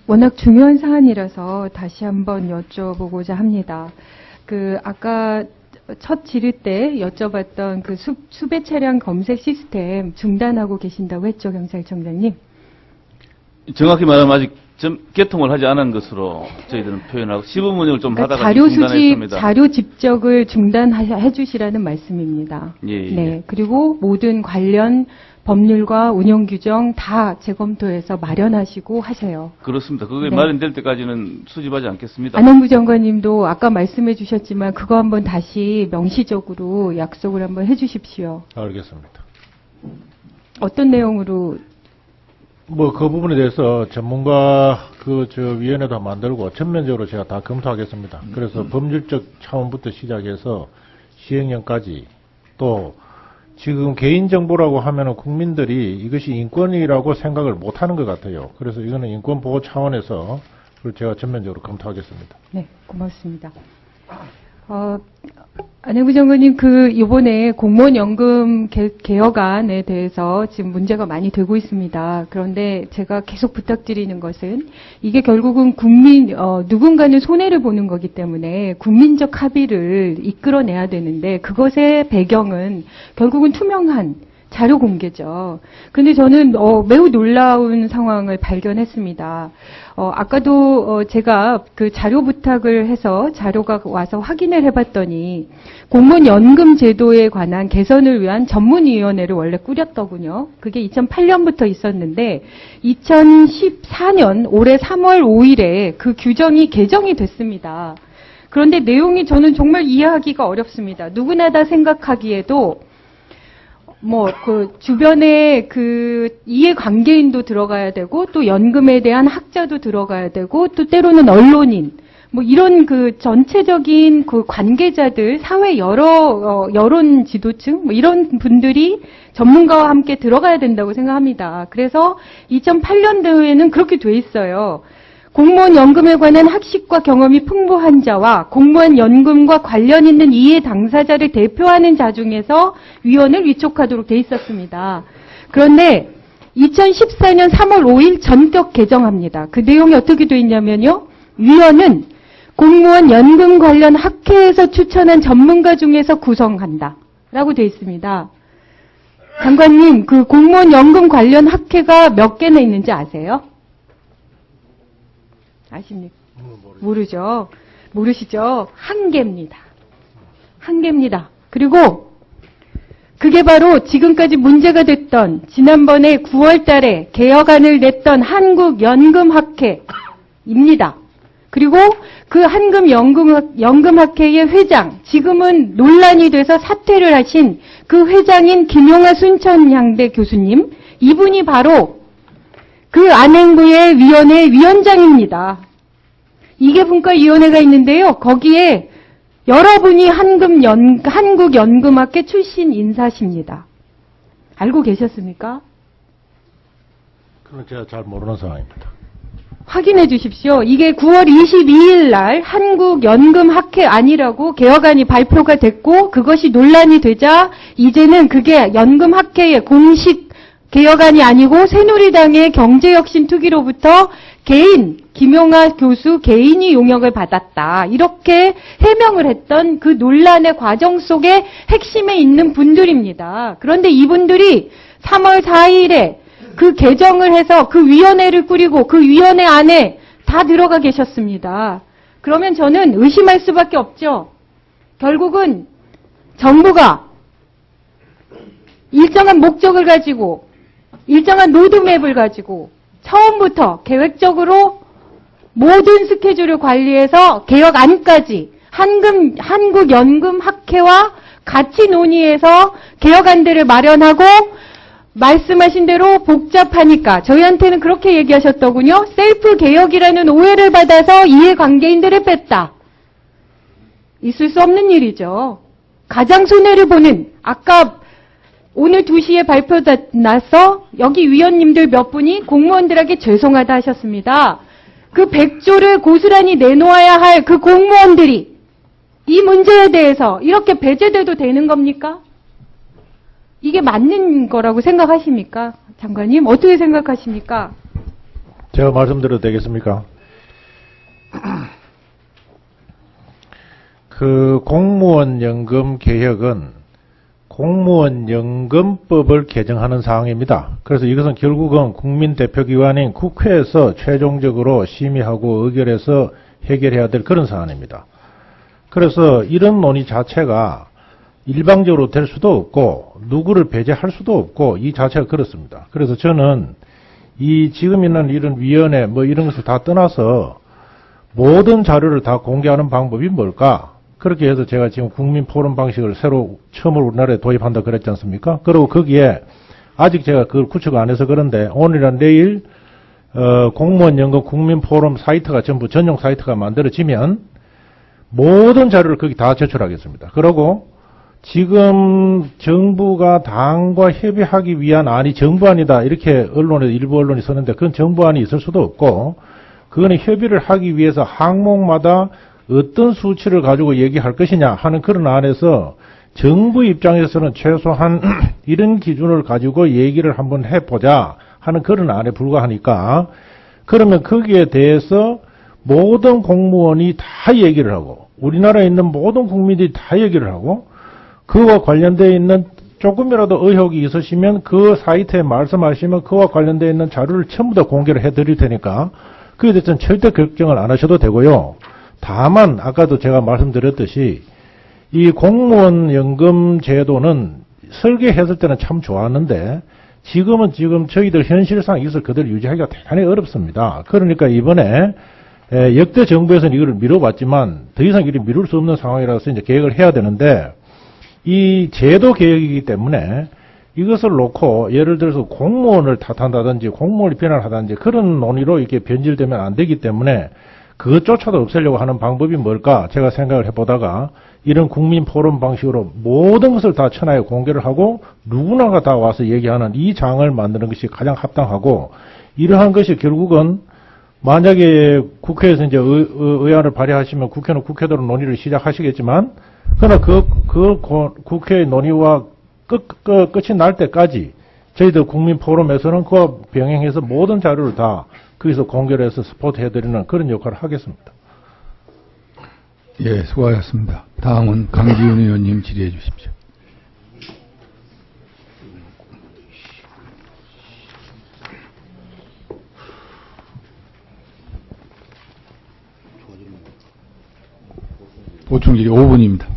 워낙 중요한 사안이라서 다시 한번 여쭤보고자 합니다. 아까 첫 질의 때 여쭤봤던 수배 차량 검색 시스템 중단하고 계신다고 했죠, 경찰청장님? 정확히 말하면 아직 개통을 하지 않은 것으로 저희들은 표현하고 시범운영을 좀 하다가 자료 수집, 중단했습니다. 자료 집적을 중단해 주시라는 말씀입니다. 예. 네. 그리고 모든 관련 법률과 운영 규정 다 재검토해서 마련하시고 하세요. 그렇습니다. 그게 네. 마련될 때까지는 수집하지 않겠습니다. 안홍구 장관님도 아까 말씀해 주셨지만 그거 한번 다시 명시적으로 약속을 한번 해 주십시오. 알겠습니다. 어떤 내용으로? 그 부분에 대해서 전문가 위원회도 만들고 전면적으로 제가 다 검토하겠습니다. 그래서 법률적 차원부터 시작해서 시행령까지 또 지금 개인정보라고 하면은 국민들이 이것이 인권이라고 생각을 못 하는 것 같아요. 그래서 이거는 인권보호 차원에서 제가 전면적으로 검토하겠습니다. 네, 고맙습니다. 안혜부 장관님, 이번에 공무원연금 개혁안에 대해서 지금 문제가 많이 되고 있습니다. 그런데 제가 계속 부탁드리는 것은 이게 결국은 누군가는 손해를 보는 거기 때문에 국민적 합의를 이끌어내야 되는데 그것의 배경은 결국은 투명한 자료 공개죠. 근데 저는 매우 놀라운 상황을 발견했습니다. 아까도 제가 자료 부탁을 해서 자료가 와서 확인을 해봤더니 공무원 연금 제도에 관한 개선을 위한 전문위원회를 원래 꾸렸더군요. 그게 2008년부터 있었는데 2014년 올해 3월 5일에 그 규정이 개정이 됐습니다. 그런데 내용이 저는 정말 이해하기가 어렵습니다. 누구나 다 생각하기에도 주변에 이해관계인도 들어가야 되고, 또 연금에 대한 학자도 들어가야 되고, 또 때로는 언론인, 이런 전체적인 관계자들, 사회 여론 지도층, 이런 분들이 전문가와 함께 들어가야 된다고 생각합니다. 그래서 2008년도에는 그렇게 돼 있어요. 공무원 연금에 관한 학식과 경험이 풍부한 자와 공무원 연금과 관련 있는 이해 당사자를 대표하는 자 중에서 위원을 위촉하도록 돼 있었습니다. 그런데 2014년 3월 5일 전격 개정합니다. 그 내용이 어떻게 돼 있냐면요. 위원은 공무원 연금 관련 학회에서 추천한 전문가 중에서 구성한다. 라고 돼 있습니다. 장관님, 공무원 연금 관련 학회가 몇 개나 있는지 아세요? 아십니까? 모르죠. 모르시죠? 한 개입니다. 한 개입니다. 그리고 그게 바로 지금까지 문제가 됐던 지난번에 9월 달에 개혁안을 냈던 한국연금학회입니다. 그리고 그 한국연금학회의 회장, 지금은 논란이 돼서 사퇴를 하신 그 회장인 김용하 순천향대 교수님, 이분이 바로 안행부의 위원회 위원장입니다. 이계분과위원회가 있는데요. 거기에 여러분이 한국연금학회 출신 인사십니다. 알고 계셨습니까? 그건 제가 잘 모르는 상황입니다. 확인해 주십시오. 이게 9월 22일 날 한국연금학회 아니라고 개혁안이 발표가 됐고 그것이 논란이 되자 이제는 그게 연금학회의 공식 개혁안이 아니고 새누리당의 경제혁신투기로부터 김용하 교수 개인이 용역을 받았다. 이렇게 해명을 했던 그 논란의 과정 속에 핵심에 있는 분들입니다. 그런데 이분들이 3월 4일에 그 개정을 해서 그 위원회를 꾸리고 그 위원회 안에 다 들어가 계셨습니다. 그러면 저는 의심할 수밖에 없죠. 결국은 정부가 일정한 목적을 가지고 일정한 로드맵을 가지고 처음부터 계획적으로 모든 스케줄을 관리해서 개혁안까지 한국연금학회와 같이 논의해서 개혁안들을 마련하고 말씀하신 대로 복잡하니까 저희한테는 그렇게 얘기하셨더군요. 셀프 개혁이라는 오해를 받아서 이해관계인들을 뺐다. 있을 수 없는 일이죠. 가장 손해를 보는 아까 오늘 2시에 발표 나서 여기 위원님들 몇 분이 공무원들에게 죄송하다 하셨습니다. 그 100조를 고스란히 내놓아야 할 그 공무원들이 이 문제에 대해서 이렇게 배제돼도 되는 겁니까? 이게 맞는 거라고 생각하십니까? 장관님, 어떻게 생각하십니까? 제가 말씀드려도 되겠습니까? 그 공무원 연금 개혁은 공무원 연금법을 개정하는 사항입니다. 그래서 이것은 결국은 국민 대표기관인 국회에서 최종적으로 심의하고 의결해서 해결해야 될 그런 사안입니다. 그래서 이런 논의 자체가 일방적으로 될 수도 없고 누구를 배제할 수도 없고 이 자체가 그렇습니다. 그래서 저는 이 지금 있는 이런 위원회 뭐 이런 것을 다 떠나서 모든 자료를 다 공개하는 방법이 뭘까? 그렇게 해서 제가 지금 국민 포럼 방식을 새로 처음으로 우리나라에 도입한다 그랬지 않습니까? 그리고 거기에 아직 제가 그걸 구축 안 해서 그런데 오늘이나 내일 공무원 연금 국민 포럼 사이트가 전부 전용 사이트가 만들어지면 모든 자료를 거기 다 제출하겠습니다. 그리고 지금 정부가 당과 협의하기 위한 안이 정부안이다 이렇게 언론에 일부 언론이 쓰는데 그건 정부안이 있을 수도 없고 그거는 협의를 하기 위해서 항목마다 어떤 수치를 가지고 얘기할 것이냐 하는 그런 안에서 정부 입장에서는 최소한 이런 기준을 가지고 얘기를 한번 해보자 하는 그런 안에 불과하니까 그러면 거기에 대해서 모든 공무원이 다 얘기를 하고 우리나라에 있는 모든 국민들이 다 얘기를 하고 그와 관련되어 있는 조금이라도 의혹이 있으시면 그 사이트에 말씀하시면 그와 관련되어 있는 자료를 전부 다 공개를 해드릴 테니까 그에 대해서는 절대 걱정을 안 하셔도 되고요. 다만 아까도 제가 말씀드렸듯이 이 공무원 연금 제도는 설계했을 때는 참 좋았는데 지금 저희들 현실상 이것을 그대로 유지하기가 대단히 어렵습니다. 그러니까 이번에 역대 정부에서는 이걸 미뤄봤지만 더 이상 이를 미룰 수 없는 상황이라서 이제 계획을 해야 되는데 이 제도 개혁이기 때문에 이것을 놓고 예를 들어서 공무원을 탓한다든지 공무원을 비난하든지 그런 논의로 이렇게 변질되면 안 되기 때문에 그것조차도 없애려고 하는 방법이 뭘까 제가 생각을 해보다가 이런 국민 포럼 방식으로 모든 것을 다 천하에 공개를 하고 누구나가 다 와서 얘기하는 이 장을 만드는 것이 가장 합당하고 이러한 것이 결국은 만약에 국회에서 이제 의안을 발의하시면 국회는 국회대로 논의를 시작하시겠지만 그러나 그 국회의 논의와 끝이 날 때까지 저희들 국민 포럼에서는 그와 병행해서 모든 자료를 다 거기서 공개를 해서 스포트 해드리는 그런 역할을 하겠습니다. 예, 수고하셨습니다. 다음은 강지훈 의원님 질의해 주십시오. 보충 질의 5분입니다.